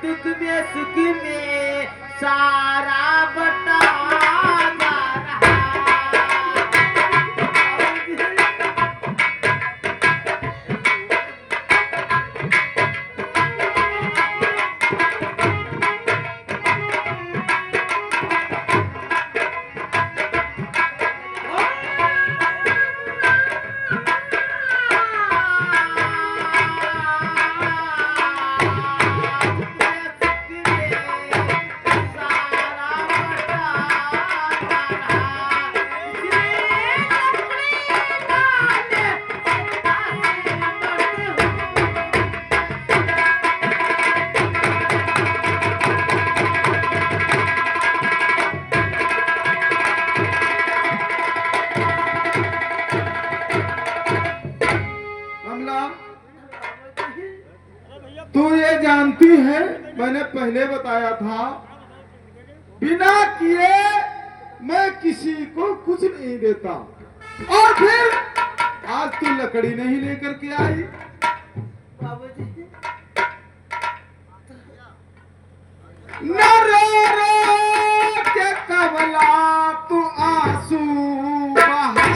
दुख में सुख में सारा बटा जा रहा। तू ये जानती है, मैंने पहले बताया था, बिना किए मैं किसी को कुछ नहीं देता। और फिर आज तू लकड़ी नहीं लेकर के आई। बाबूजी न रो रो के कमला तू आंसू बहाओ।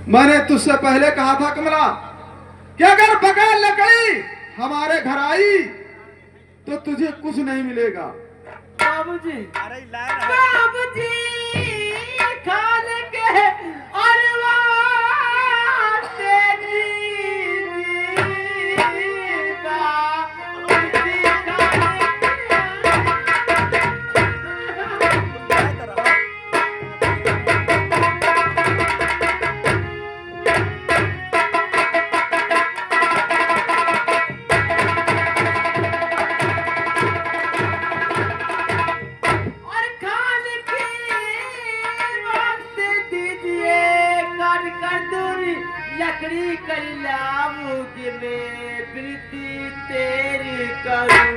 मैंने तुझसे पहले कहा था कमला कि अगर बगैर लकड़ी हमारे घर आई तो तुझे कुछ नहीं मिलेगा। बाबूजी बाबूजी खाने के अरवा लकड़ी कर लाऊंगी मैं प्रीति तेरी करूं।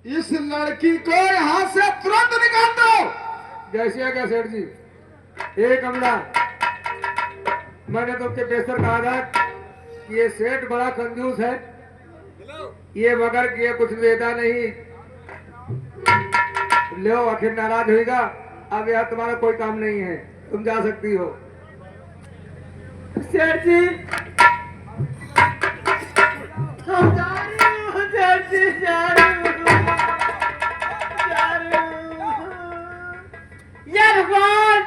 इस लड़की को यहाँ से तुरंत निकाल दो। जैसे है क्या सेठ जी? एक कमला, मैंने तुमसे बेहतर कहा था कि ये सेठ बड़ा कंजूस है, ये मगर कि ये कुछ देता नहीं। लो आखिर नाराज होएगा। अब यहाँ तुम्हारा कोई काम नहीं है, तुम जा सकती हो। सेठ जी हम जा रहे हो, सेठ जी जा रहे हो, जा रहे हो। या भगवान,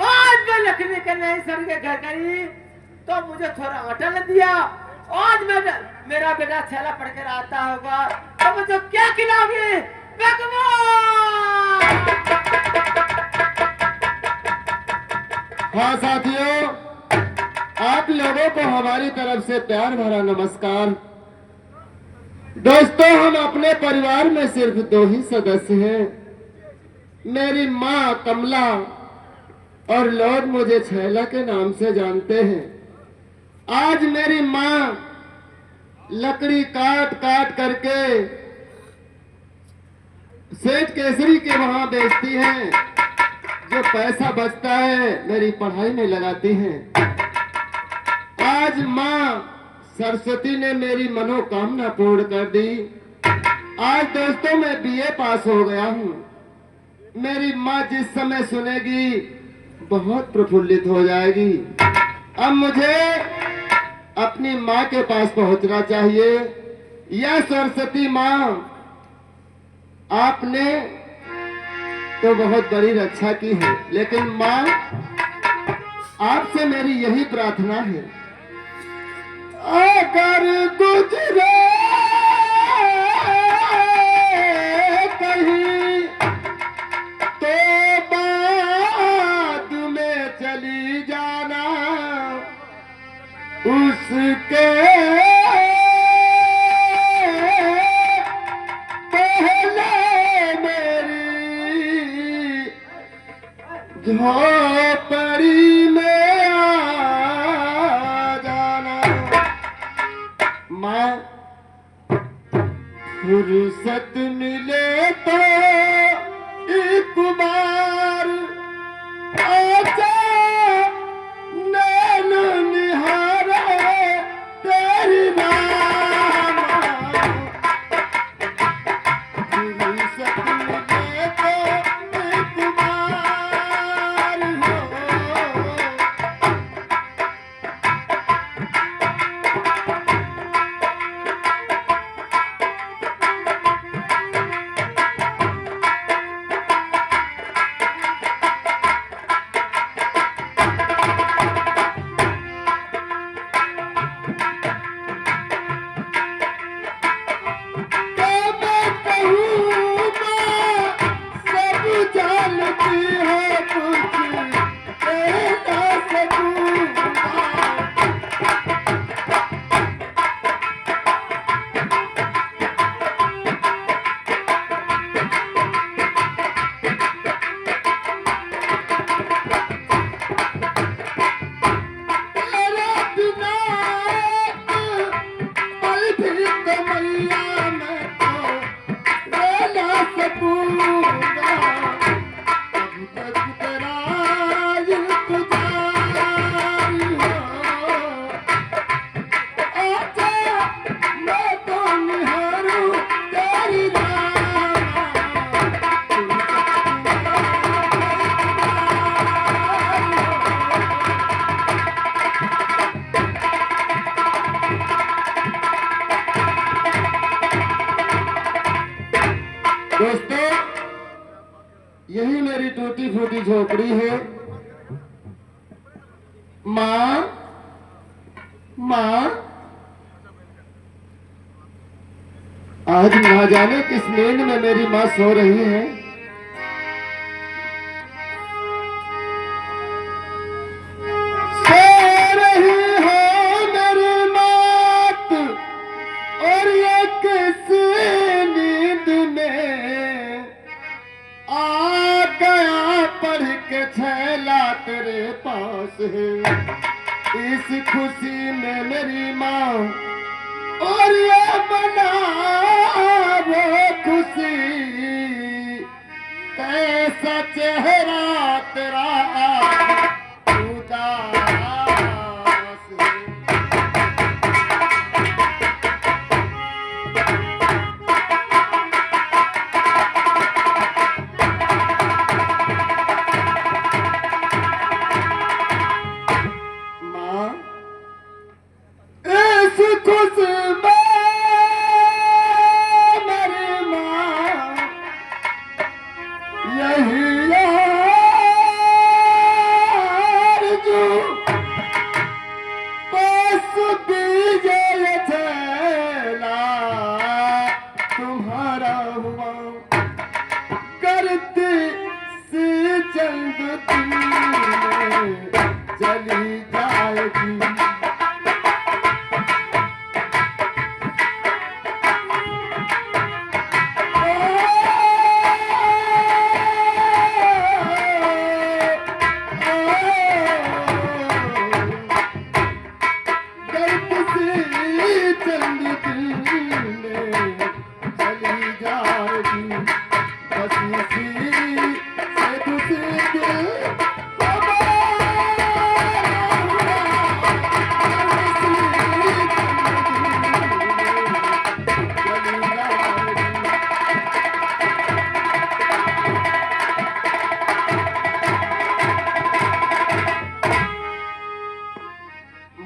आज मैं लक्ष्मी कन्या सर के घर गई तो मुझे थोड़ा आटा न दिया। आज मैं मेरा बेटा छेला पढ़कर आता होगा तो मुझे क्या खिलाओगे भगवान? हाँ साथियों, आप लोगों को हमारी तरफ से प्यार भरा नमस्कार। दोस्तों, हम अपने परिवार में सिर्फ 2 ही सदस्य हैं। मेरी माँ कमला और लोग मुझे छैला के नाम से जानते हैं। आज मेरी माँ लकड़ी काट काट करके सेठ केसरी के वहां बेचती हैं। जो पैसा बचता है मेरी पढ़ाई में लगाती हैं। आज माँ सरस्वती ने मेरी मनोकामना पूर्ण कर दी। आज दोस्तों मैं बीए पास हो गया हूँ। मेरी माँ जिस समय सुनेगी बहुत प्रफुल्लित हो जाएगी। अब मुझे अपनी माँ के पास पहुंचना चाहिए। यह सरस्वती माँ, आपने तो बहुत बड़ी रक्षा की है, लेकिन माँ आपसे मेरी यही प्रार्थना है, अगर गुजरे कहीं तो बाद में चली जाना। उसके पहले मेरी झोपड़ी में आ जाना। माँ फुर्सत मिले तो एक बार आजा, नैन निहारे तेरी नाम। फुर्सत मिले तो एक बार हो। दोस्तों, यही मेरी टूटी फूटी झोपड़ी है। माँ, माँ, आज ना जाने किस नींद में मेरी माँ सो रही है। सो रही है मेरी माँ, और ये किस नींद में आ गया पढ़ के छैला तेरे पास है। इस खुशी में मेरी माँ, और ये मना वो खुशी, कैसा चेहरा तेरा उदास है। खुश में मेरी माँ यही आरज़ू बस दीजिए छेला तुम्हारा हुआ करती सी चंद दिन में चली जाएगी।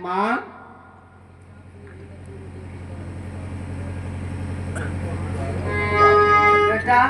माँ बेटा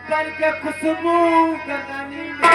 करके खुशबू गगनी में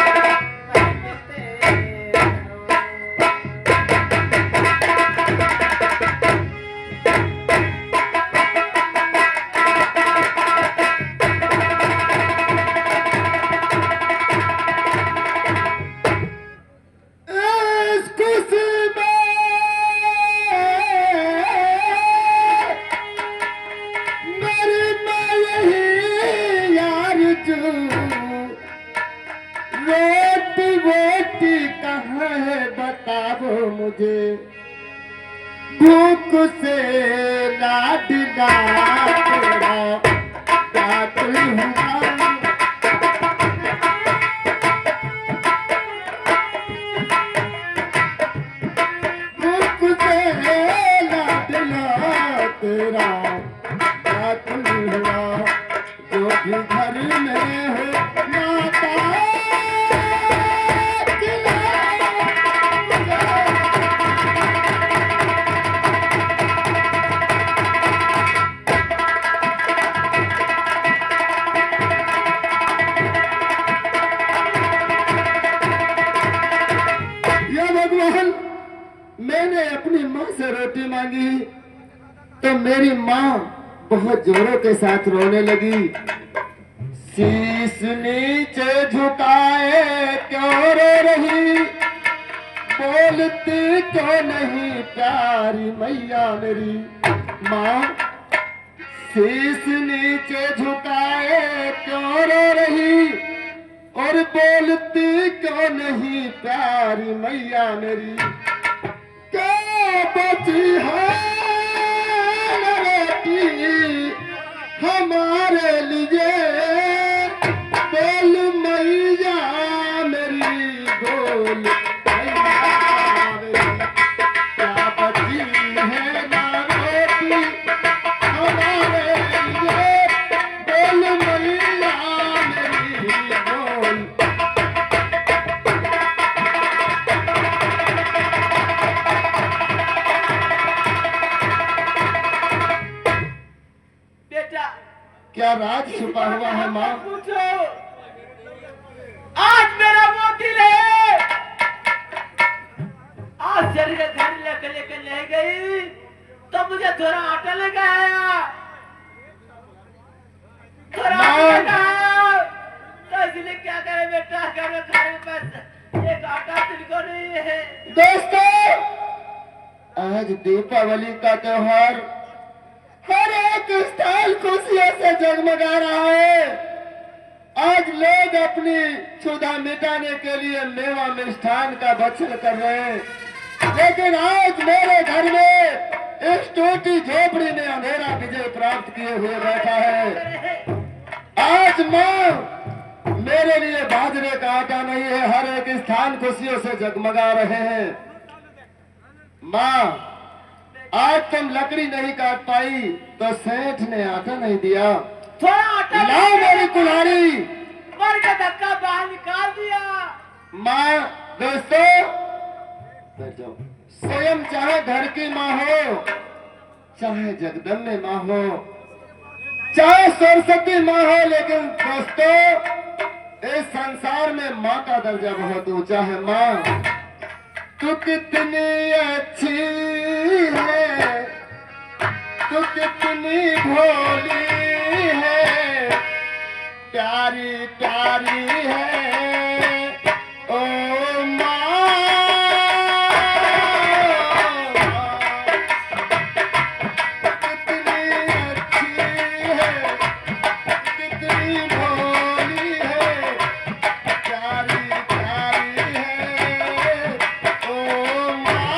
रोटी रोटी कहाँ है बताओ मुझे भूख से लाडला तेरा कातिल हुआ। भूख से लाडला तेरा कातिल हुआ जो भी घर में हो माता मैंने अपनी माँ से रोटी मांगी तो मेरी माँ बहुत जोरों के साथ रोने लगी। शीश नीचे झुकाए क्यों रो रही बोलती क्यों नहीं प्यारी मैया मेरी माँ। शीश नीचे झुकाए क्यों रो रही और बोलती क्यों नहीं प्यारी मैया मेरी। क्या बची है रोटी हमारे लिए बोल मैया मेरी बोल मैया मेरी। क्या बची है ना रोटी हमारे लिए बोल मैया मेरी बोल। क्या राज छुपा हुआ है माँ? पूछो आज मेरा वो दिल है आज जल के घर लेके ले गई तो मुझे थोड़ा आटा लेके आया थोड़ा आटा लेके आया तो इसलिए क्या करे बेटा घर में खाने में दोस्तों, आज दीपावली का त्योहार हर एक स्थान खुशियों से जगमगा रहा है। आज लोग अपनी क्षुधा मिटाने के लिए मेवा मिष्ठान का भक्षण कर रहे हैं, लेकिन आज मेरे घर में इस टूटी झोपड़ी में अंधेरा विजय प्राप्त किए हुए बैठा है। आज माँ मेरे लिए बाजरे का आटा नहीं है, हर एक स्थान खुशियों से जगमगा रहे हैं। माँ, आज तुम लकड़ी नहीं काट पाई तो सेठ ने आटा नहीं दिया। थोड़ा आटा लाओ मेरी कुल्हाड़ी। मर का धक्का बाहर निकाल दिया। माँ, दोस्तों, बैठ जाओ। स्वयं चाहे घर की माँ हो, चाहे जगदम्बे माँ हो, चाहे सरस्वती माँ हो, लेकिन दोस्तों इस संसार में माँ का दर्जा बहुत ऊंचा है। माँ, तू कितनी अच्छी है, तू कितनी भोली है, प्यारी प्यारी है ओ माँ। कितनी अच्छी है, कितनी भोली है, प्यारी प्यारी है ओ माँ।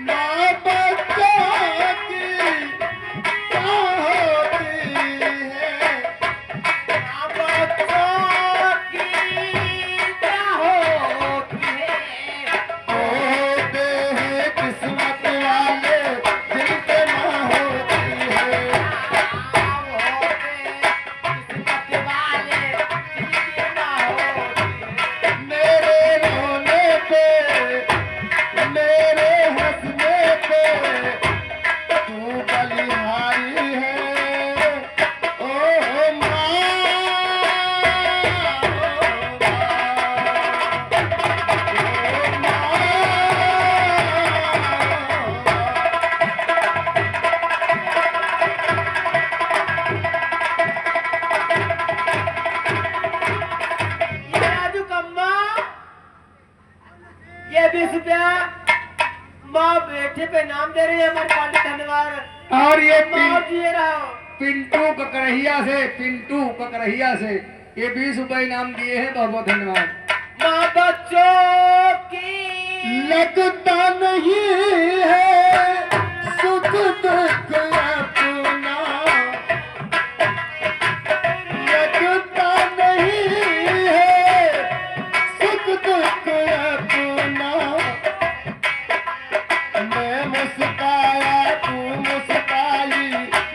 माँ बच्चों की क्या होती है, माँ बच्चों की क्या होती है? होते हैं किस्मत वाले जिनके माँ होती है। किस्मत वाले जिनकी माँ होती है। मेरे रोने पे, मेरे हंसने पे तू बलिहारी है ओ माँ। ये राजू कम्मा, ये 20 रुपया माँ बेटे पे नाम दे रही है। हमारे पांडे धन्यवाद। और ये माँ जिए रहो। पिंटू ककरहिया से, पिंटू ककरहिया से ये 20 रुपए इनाम दिए हैं, बहुत बहुत धन्यवाद। माँ बच्चों की लगता नहीं है सुख दुख अपना, लगता नहीं है सुख दुख अपना। मैं मुस्काया तू मुस्काई,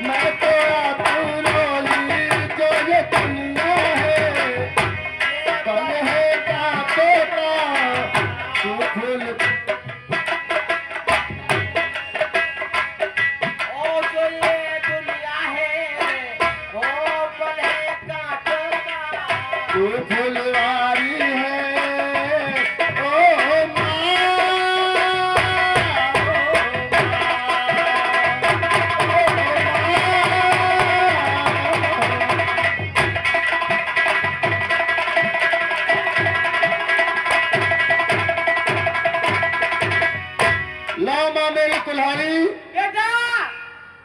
मैं तो तू रोली, जो ये दुनिया है कल है का तोता तू फूल। ओ जो ये दुनिया है, ओ पल है कांटों का। तू फुलवारी है ओ माँ। लाओ माँ मेरी कुल्हाड़ी। बेटा,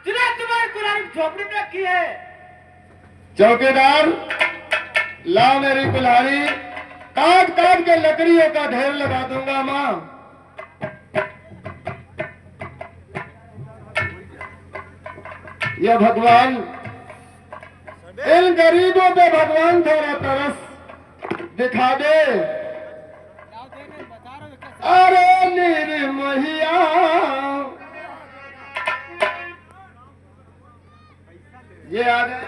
तूने तुम्हारी कुल्हाड़ी झोपड़ी में रखी है। चौकीदार, लाओ मेरी कुल्हाड़ी। काट काट के लकड़ियों का ढेर लगा दूंगा माँ। ये भगवान, इन गरीबों पे भगवान थोड़ा तरस दिखा दे। अरे निर्महिया, ये आ गए,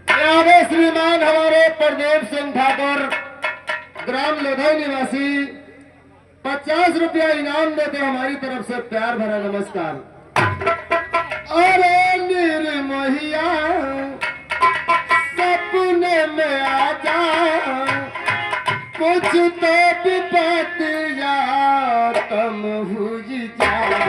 ये आ गए श्रीमान हमारे प्रदेव सिंह ठाकुर, ग्राम लोधई निवासी। 50 रुपया इनाम देते हमारी तरफ से प्यार भरा नमस्कार। अरे निर्महिया, सपने में आ जा, कुछ तो विपत या कम हुई जाए।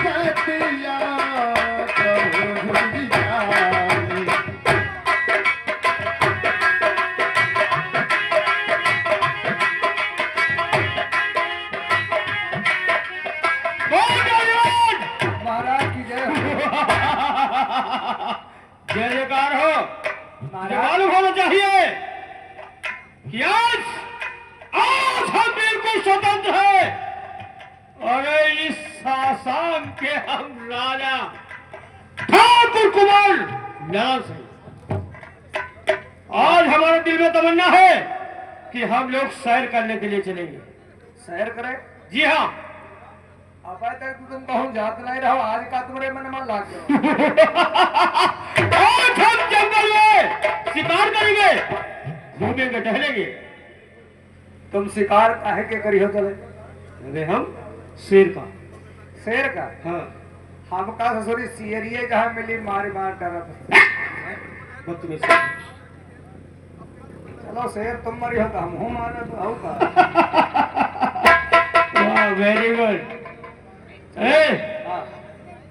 बतिया कहो भूल जानी। महाराज की जय हो। जय जयकार हो। महाराज मालूम होना चाहिए कि आज हम बिल्कुल स्वतंत्र हैं। अरे इस सासाम के हम राजा ठाकुर कुमार नारायण सिंह, आज हमारे दिल में तमन्ना है कि हम लोग सैर करने के लिए चलेंगे। सैर करे जी हाँ। अब तक तो तुम कहूँ जात नहीं रहो, आज का तुम्हारे मन में लाग गया। आज हम जंगल में शिकार करेंगे, घूमेंगे, टहलेंगे। तुम शिकार काहे के करी हो चले? अरे हम शेर का। शेर का? हाँ। हमका ससुरी सियरिए जहाँ मिली मारी मार डरत। बदतमीज। चलो शेर तुम मरी हो तो हम हूँ मारे तो हो का। वाह, वेरी गुड। हाँ।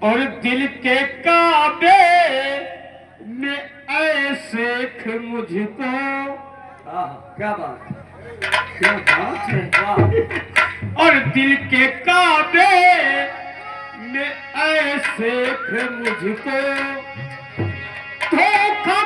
और दिल के काबे में ऐसे मुझको। हाँ, क्या बात, क्या बात है। वाह। और दिल के काबे में ऐसे मुझको धोखा